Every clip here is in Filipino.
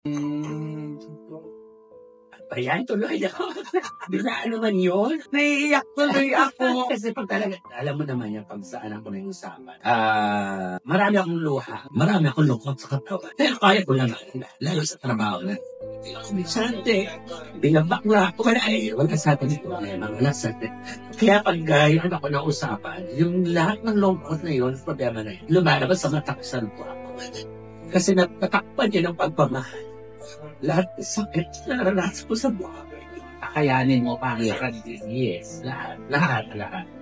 Ayan, tuloy ako. Biglaan naman yun. Naiiyak tuloy ako. Kasi pag talaga, alam mo naman yan, pag saan ako na yung usapan. Marami akong luha. Marami akong lungkot sa katawan. Kaya kaya ko lang, lalo sa trabaho na. Hindi ako minsante. Binabakla ako. Kaya wala sa atin ito. Wala sa atin. Kaya pag yun ako na usapan, yung lahat ng lungkot na yun, problema na yun, lumalabas sa mataksan ko ako. Kasi natakpan niya ng pagpamahal. Lahat ng sakit na naranasan ko sa buhay. Kakayanin mo pangiran din. Yes, lahat.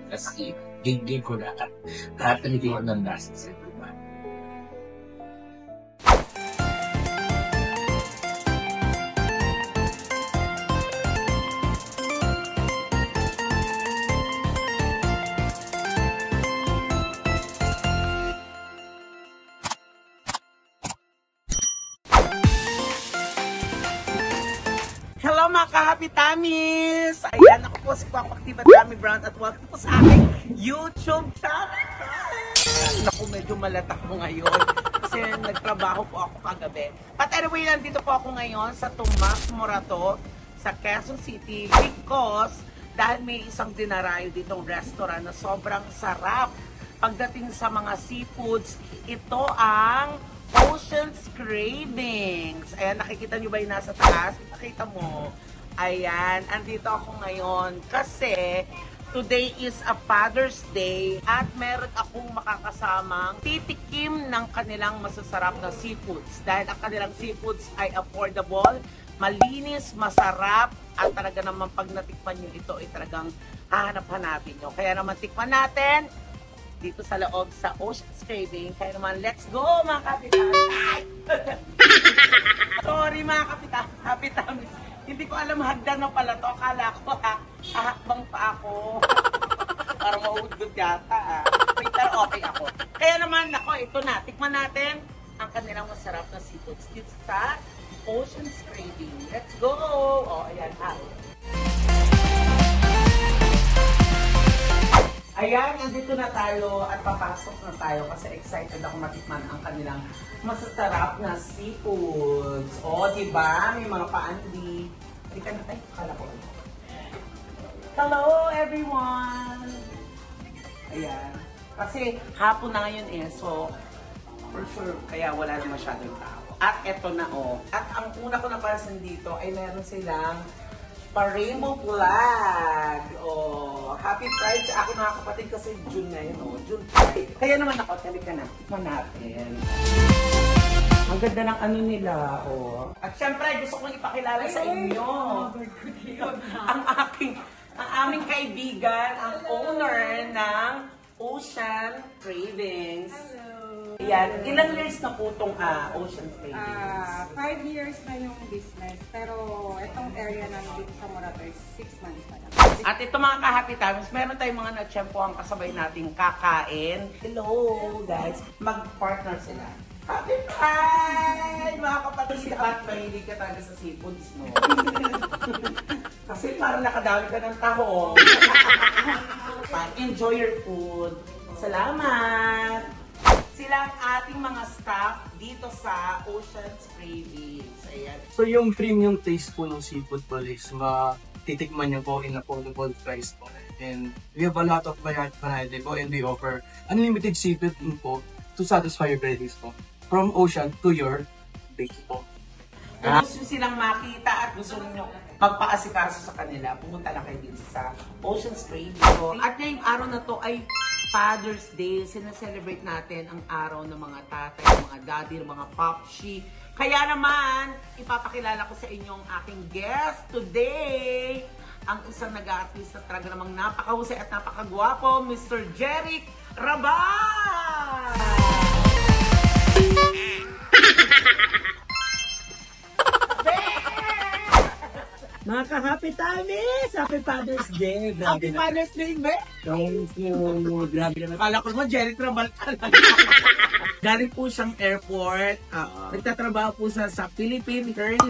Kasi hindi ko lahat. Lahat ng hindi ko naranasan sa buhay. Hello mga ka-Happy Tummies! Ayan, ako po si Kwak-Kwak Tummy Brown at welcome po sa aking YouTube channel! Naku, medyo malatak ko ngayon kasi nagtrabaho po ako kagabi. But anyway, nandito po ako ngayon sa Tomas Morato sa Quezon City because dahil may isang dinarayo ditong restaurant na sobrang sarap. Pagdating sa mga seafoods, ito ang Ocean's Cravings. Ayan, nakikita nyo ba yung nasa taas? Nakita mo. Ayan, andito ako ngayon kasi today is a Father's Day at meron akong makakasamang titikim ng kanilang masasarap na seafoods. Dahil ang kanilang seafoods ay affordable, malinis, masarap, at talaga naman pag natikman nyo ito ay talagang hahanap-hanapin nyo. Kaya naman tikman natin dito sa loob sa Ocean's Craving. Kaya naman, let's go mga kapitan! Sorry mga kapitan. Hindi ko alam hagdan na pala to. Akala ko ahakbang pa ako. Para maudod yata Pero okay ako. Kaya naman, ako, ito na. Tikman natin ang kanilang masarap na seafoods dito sa Ocean's Craving. Let's go! O, ayan. Ayan, nandito na tayo at papasok na tayo kasi excited ako matikman ang kanilang masasarap na seafoods. O, diba? May mga paandi. Ay, kala ko. Hello, everyone! Ayan. Kasi hapon na ngayon so for sure, kaya wala na masyadong tao. At eto na At ang una ko napansin dito ay meron silang pa-rainbow flag. Happy Pride sa aking mga kapatid kasi June ngayon, June Pride. Kaya naman ako, talika na, tikman natin. Ang ganda ng ano nila, At syempre, gusto kong ipakilala sa inyo ang aming kaibigan, ang owner ng Ocean Cravings. Ayan, ilang years na po itong Ocean Cravings? 5 years na yung business, pero itong area namin dito sa Morato is 6 months pa lang. At ito mga ka-Happy Times, meron tayong mga na-tsyempohang kasabay nating kakain. Hello guys, mag-partner sila. Happy Pride! Mga kapatid, at mahilig ka talaga sa seafoods, no? Kasi parang nakadami ka ng tahong. Enjoy your food. Salamat! Sila ang ating mga staff dito sa Ocean's Cravings. Ayan. So yung premium taste po ng seafood po is titikman niyo po in affordable price po. And we have a lot of variety po and we offer unlimited seafood po to satisfy your cravings po. From ocean to your base po. Kung gusto silang makita at gusto niyo magpaasikaso sa kanila, pumunta lang kayo dito sa Ocean's Cravings. At ngayong araw na to ay Father's Day. Sinaselebrate natin ang araw ng mga tatay, ng mga daddy, ng mga popshi. Kaya naman, ipapakilala ko sa inyo ang aking guest today. Ang isang nag-aartista talaga namang napakahusay at napakagwapo, Mr. Jeric Rabal! Mga ka-Happy Tummies! Happy Father's Day! Happy Father's Day, be! Thank you! Grabe naman. Kala ko naman, Jeric Rabal talaga. Galing po siyang airport. Nagtatrabaho po sa Philippine Airlines.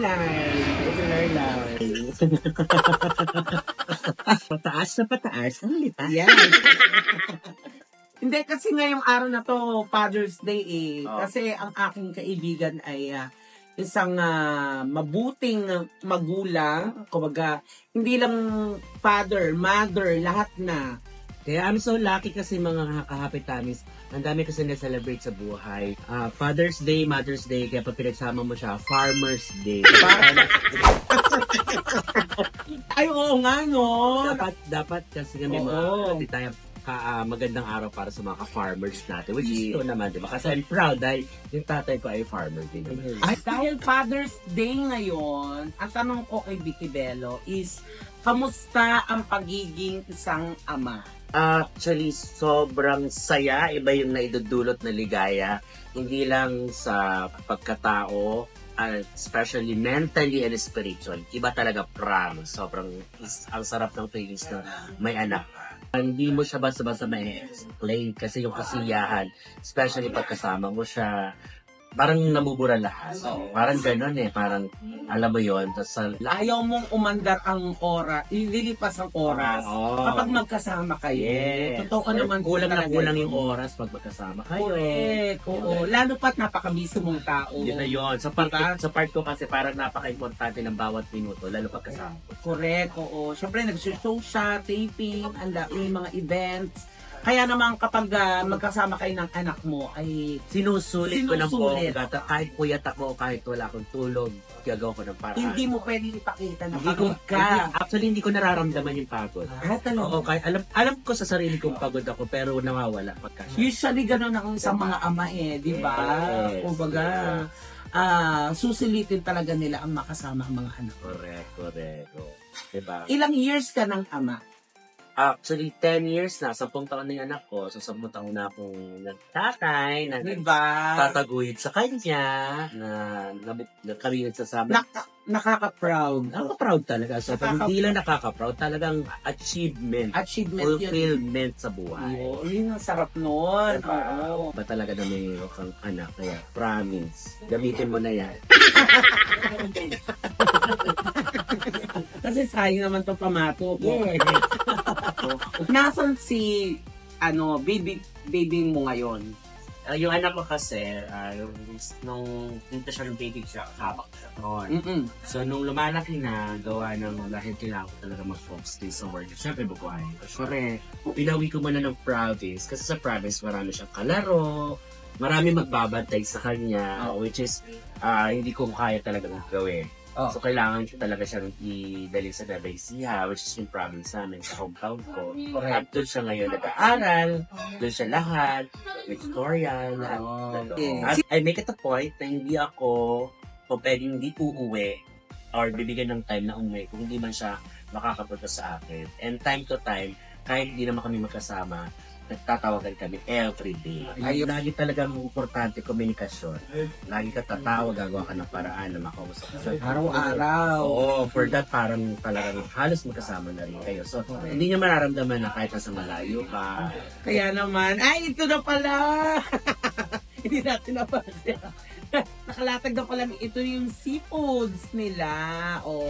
Pataas na pataas. Ang lipas. Yes. Hindi, kasi ngayong araw na to, Father's Day . Kasi ang aking kaibigan ay isang mabuting magulang, kumbaga, hindi lang father, mother, lahat na. Kaya I'm so lucky kasi mga ka-Happy Tummies. Ang dami kasi na-celebrate sa buhay. Father's Day, Mother's Day, kaya pag pinagsama mo siya, Farmer's Day. Ay, oo nga, no? dapat kasi kami Oo. tayo magandang araw para sa mga ka-farmers natin. Which is ito naman, di ba? Kasi I'm proud dahil yung tatay ko ay farmer din. Ay, dahil Father's Day ngayon, ang tanong ko kay Vicky Bello is, kamusta ang pagiging isang ama? Actually, sobrang saya. Iba yung naidudulot na ligaya. Hindi lang sa pagkatao, especially mentally and spiritual. Iba talaga, promise. Sobrang ang sarap ng feelings na may anak. Hindi mo siya basta-basta may explain kasi yung kasiyahan, especially pagkasama mo siya, parang nabubura lahat. Parang ganun parang alam mo yun. Ayaw mong umandar ang oras, ililipas ang oras kapag magkasama kayo. Totoo naman. Kulang na talaga kulang yun. yung oras pag magkasama kayo. Correct. Oo. Lalo pa't napakabisi mong tao. Yun na yun. Sa part ko kasi parang napaka-importante ng bawat minuto, lalo pag kasama. Correct, oo. Siyempre, nag-show siya, taping, may mga events. Kaya naman kapag magkasama kayo ng anak mo, ay Sinusulit ko ng Sinusulit. bongga. Kahit puyat ako, kahit wala akong tulog, gagawa ko ng paraan. hindi mo pwede ipakita na Hindi ko, pagod ka. actually, hindi ko nararamdaman yung pagod. Talaga. Oo, kahit alam ko sa sarili kong pagod ako, pero nawawala pagka Usually, ganun ang sa mga ama di ba? Yes. Kumbaga, susilitin talaga nila ang makasama ang mga anak. Correct. Oh. Diba? Ilang years ka ng ama? Actually, 10 years na. 10 taon na yung anak ko. So, 10 taon na akong nagtatay, Diba? tataguyod sa kanya, na kami nagsasama. Nakaka-proud. Nakaka-proud talaga. So, hindi lang nakaka-proud, talagang achievement. Achievement yun. Fulfillment sa buhay. Yun ang sarap nun. Oo. Ba talaga na may kang anak? Kaya, promise. Gamitin mo na yan. Kasi sayang naman itong pamato ko. Nasaan si baby mo ngayon? Yung anak ko kasi, nung punta siya ng baby siya, habak siya noon. So, nung lumalaki na, gawa ng dahil kailangan ko talaga mag-focus din sa work. Siyempre, bukuhay. Siyempre, pinawi ko muna ng province. Kasi sa province, marami siyang kalaro, marami magbabantay sa kanya, which is, hindi ko kaya talaga gawin. So, kailangan ko talaga siyang idali sa Nueva Ecija, which is yung province namin, sa hometown ko. At doon siya ngayon nag-aaral, doon siya lahat, Victorian, at I make it a point na hindi ako pwedeng hindi uuwi or bibigyan ng time na umuwi kung hindi man siya makakapunta sa akin. And time to time, kahit hindi naman kami magkasama, nagtatawagan kami every day. Lagi talagang importante komunikasyon. Lagi ka tatawag, gagawa ka ng paraan na makausap ka. Araw-araw. Oo, for that parang talagang halos magkasama na rin kayo. So, hindi niya mararamdaman na kahit nasa malayo ka. Kaya naman, ay, ito na pala! Hindi natin napansin. Nakalatag na pala, ito yung seafoods nila. Oh.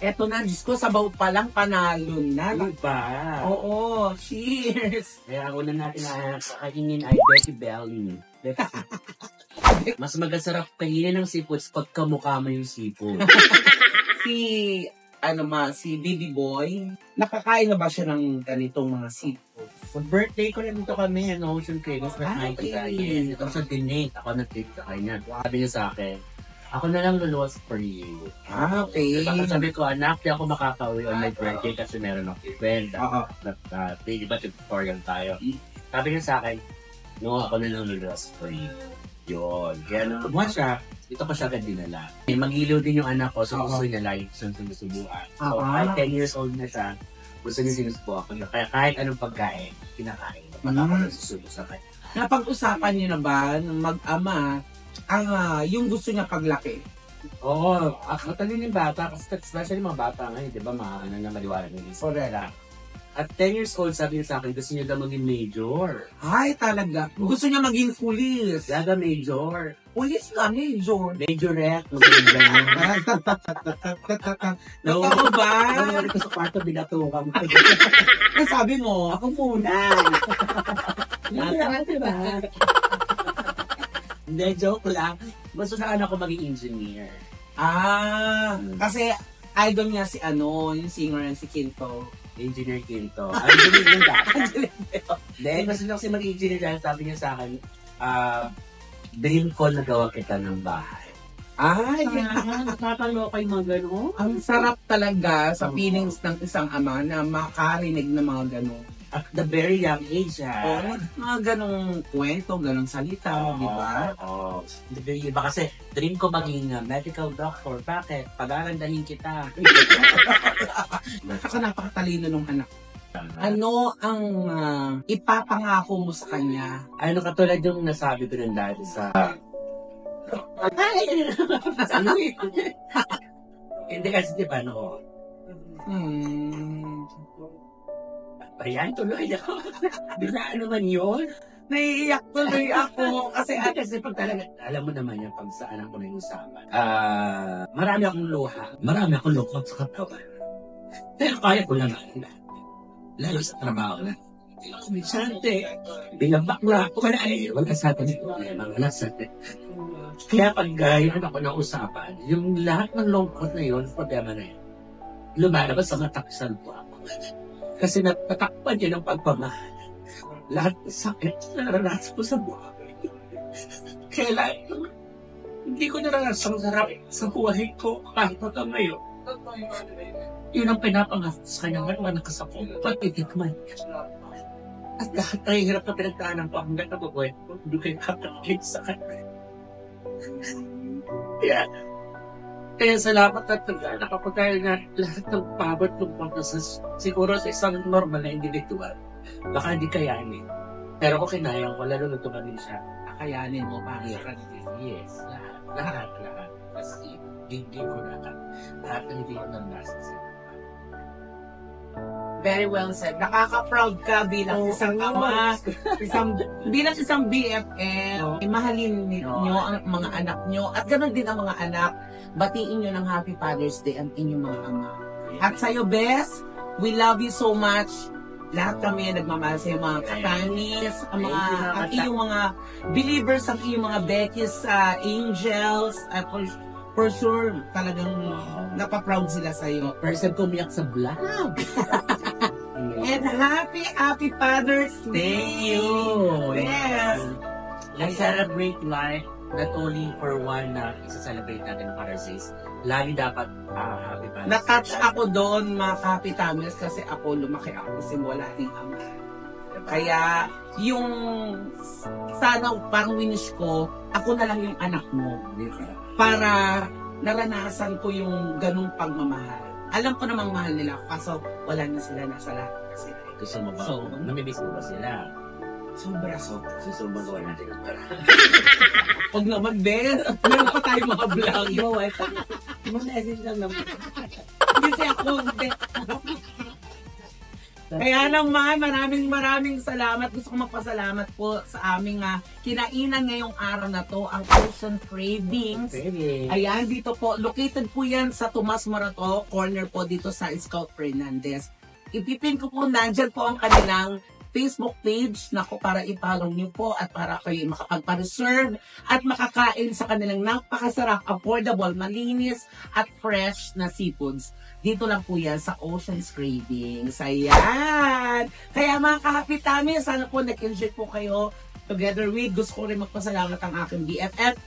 Eto na, Diyos ko, sabaw pa lang, panalo na. Diba? Oo, cheers! Kaya ako na natin sa kainin ay Betty Belly. Mas magasarap kainin ng seafoods pag kamukha mo yung seafood. Si Baby Boy, nakakain na ba siya ng ganitong mga seafood? Pag birthday ko lang dito kami, Ocean Creek, okay. Ito sa dinate, ako nag-take sa kanya. Sabi niya sa akin, ako na lang luluwas for you. Okay. Tapos sabi ko, anak, di ako makaka-uwi on my birthday kasi meron ako friend. Iba tutorial tayo. Sabi niya sa akin, no, ako na lang luluwas for you. Yun. Kaya nung tumuha siya, dito ko siya agad dinala. Mag-ilaw din yung anak ko, so gusto niya lagi siyang sinusubuan. So, kahit 10 years old na siya, gusto niya sinusubuan ko. Kaya kahit anong pagkain, kinakain. Magkakaroon susubo sa kanya. Napag-usapan niyo na ba ng mag-ama yung gusto niya paglaki? Oo, matalino yung bata, kasi especially mga bata ngayon, di ba, na maliwanag ng isip nila. At 10 years old, sabi niya sa akin, gusto niya daw maging major. Ay, talaga. Gusto niya maging pulis. Gaga major. Pulis ka, Major. Majorette, maging ganun. Totoo ba? Nawawali ko sa kwarto, binatukan mo. Ang sabi mo, Ako muna. Diba? Hindi, joke lang. Gusto na anak ko maging engineer. kasi idol niya si yung singer na si Kinto. Engineer Quinto. Engineer yung dapat. Hindi, gusto niya kasi mag-engineer dahil sabi niya sa akin, dream ko na gawa kita ng bahay. Ay, Nakakaloka yung mga gano'n. ang sarap talaga sa feelings ng isang ama na makarinig ng mga gano'n. At the very young age, ha? Mga ganong kwento, ganong salita, di ba? Oo. Iba kasi, dream ko maging medical doctor. Bakit? Pag-arandahin kita. Saka napakatalino ng anak. Ano ang ipapangako mo sa kanya? Ano katulad yung nasabi ko rin dati sa... Hindi kasi di ba, no? Ayan, tuloy ako. Bigla naman yun. Naiiyak tuloy ako Kasi pag talaga, alam mo naman yan, pag saan ako na yung usapan. Marami akong luha. Marami akong lukot sa katawan. Pero kaya ko lang lahat. Lalo sa trabaho na. Kumisante. Bilang bakla. Wala sa atin. Wala sa atin. Kaya pag yun ako na usapan, yung lahat ng lungkot na yun, problema na yun. Lumalabas sa mataksan po ako. Kasi natatakpan niya ng pagpamahal. Lahat ng sakit na naranasan ko sa buhay. Kaya hindi ko naranasan sarap sa buhay ko kahit hanggang ngayon. Yun ang pinapangako sa kanya ngayon nakasapong pagtitikman. At lahat ng hirap na pinagdaanan ko hanggang nabubuhay ko, hindi kayo kakakit sa kanya. Kaya salamat at nakapagkaya na lahat ng pagod ng pagkasas siguro sa isang normal na individual. Baka hindi kayanin. Pero kung kinayang ko, lalo na tumanin siya, Kakayanin mo pa. yes, lahat. Kasi hindi ko lahat na hindi ko nang nasa siya. Very well said. Nakaka-proud ka bilang isang ama, bilang isang BFF. Mahalin ninyo ang mga anak nyo at ganoon din ang mga anak. Batiin nyo ng Happy Father's Day ang inyong mga ama. At sa'yo, Bes, we love you so much. Lahat kami nagmamahal sa mga katanis, ang iyong mga believers, ang iyong mga Beckys, angels, at for sure, talagang napaproud sila sa'yo. Person ko umiyak sa vlog. And happy Father's Day! Yes! I celebrate life not only for one na isa-celebrate natin para sa lagi dapat happy Father's Day. Na-touch ako doon, mga kapitamis, kasi ako lumaki ako simula ng ama. Kaya, yung sana parang winish ko, ako na lang yung anak mo. Para naranasan ko yung ganung pagmamahal. Alam ko namang mahal nila ako, kaso wala na sila, nasa lahat na sila. Gusto mo ba? Namimiss mo ba sila? Sobra. Gusto mo magawa natin ang para? Huwag naman, Ben. Meron pa tayo mga vlog. Message lang naman. Kasi ako, Kaya naman, maraming salamat. Gusto ko magpasalamat po sa aming kinainan ngayong araw na to, ang Ocean Cravings. Ayan, dito po, located po yan sa Tomas Morato, corner po dito sa Scout Fernandez. Ipipin ko po, nandyan po ang kanilang Facebook page para i-follow niyo po at para kayo makapagpa-reserve at makakain sa kanilang napakasarap, affordable, malinis at fresh na seafoods. Dito lang po yan sa Ocean's Cravings. Ayan! Kaya mga kahapitami, sana po nag-enjoy po kayo together with. Gusto ko rin magpasalamat ang aking BFF.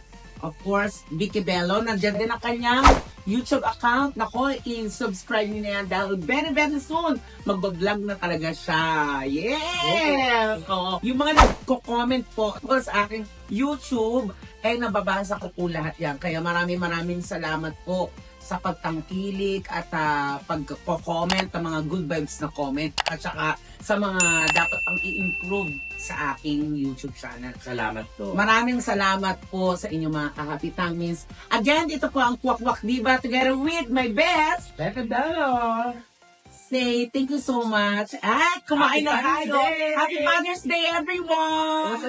Of course, Vicky Bello. Nandiyan din ang kanyang YouTube account. Nako, i-subscribe niyo na yan dahil very soon, magbablog na talaga siya. Yes! So, yung mga nagko-comment po sa aking YouTube, nababasa ko po lahat yan. Kaya maraming salamat po sa pagtangkilik at pagko-comment, ang mga good vibes na comment at saka sa mga dapat pang i-improve sa aking YouTube channel. Salamat po. Maraming salamat po sa inyong mga kahapitamins. Again, ito po ang Kwak Kwak Diva together with my best Becca Dalo. say thank you so much. At kumain na Happy tayo. Father's Day! Happy Father's Day, everyone!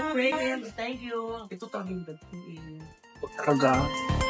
Thank you. Ito tawagin Talaga.